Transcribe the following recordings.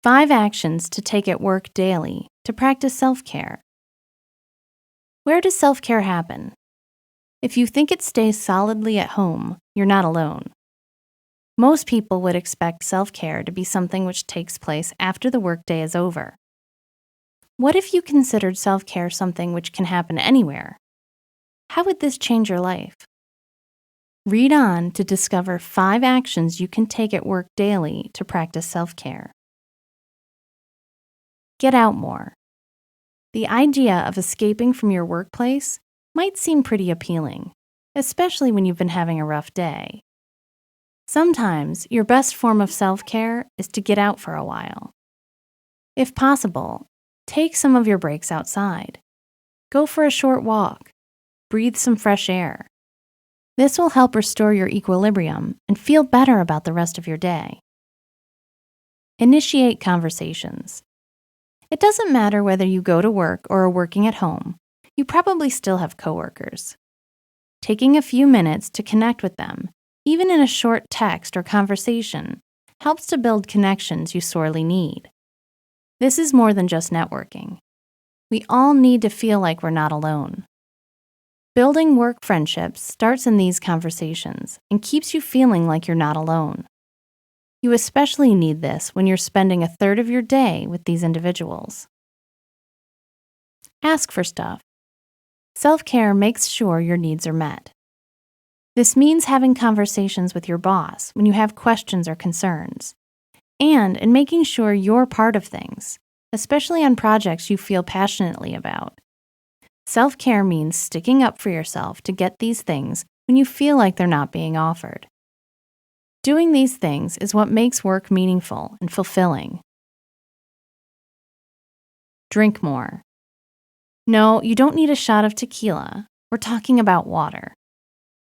5 actions to take at work daily to practice self-care. Where does self-care happen? If you think it stays solidly at home, you're not alone. Most people would expect self-care to be something which takes place after the workday is over. What if you considered self-care something which can happen anywhere? How would this change your life? Read on to discover 5 actions you can take at work daily to practice self-care. Get out more. The idea of escaping from your workplace might seem pretty appealing, especially when you've been having a rough day. Sometimes your best form of self-care is to get out for a while. If possible, take some of your breaks outside. Go for a short walk. Breathe some fresh air. This will help restore your equilibrium and feel better about the rest of your day. Initiate conversations. It doesn't matter whether you go to work or are working at home, you probably still have coworkers. Taking a few minutes to connect with them, even in a short text or conversation, helps to build connections you sorely need. This is more than just networking. We all need to feel like we're not alone. Building work friendships starts in these conversations and keeps you feeling like you're not alone. You especially need this when you're spending a third of your day with these individuals. Ask for stuff. Self-care makes sure your needs are met. This means having conversations with your boss when you have questions or concerns, and in making sure you're part of things, especially on projects you feel passionately about. Self-care means sticking up for yourself to get these things when you feel like they're not being offered. Doing these things is what makes work meaningful and fulfilling. Drink more. No, you don't need a shot of tequila. We're talking about water.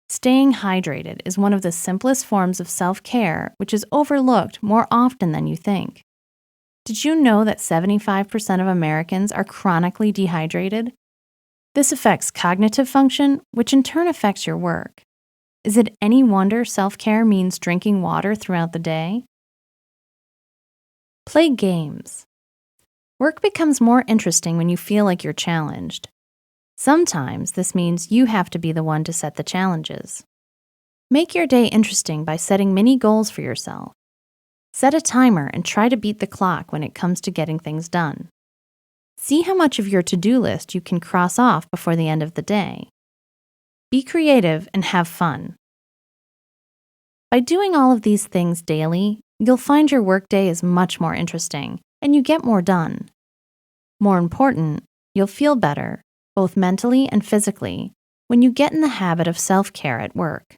Staying hydrated is one of the simplest forms of self-care, which is overlooked more often than you think. Did you know that 75% of Americans are chronically dehydrated? This affects cognitive function, which in turn affects your work. Is it any wonder self-care means drinking water throughout the day? Play games. Work becomes more interesting when you feel like you're challenged. Sometimes this means you have to be the one to set the challenges. Make your day interesting by setting mini goals for yourself. Set a timer and try to beat the clock when it comes to getting things done. See how much of your to-do list you can cross off before the end of the day. Be creative and have fun. By doing all of these things daily, you'll find your workday is much more interesting and you get more done. More important, you'll feel better, both mentally and physically, when you get in the habit of self-care at work.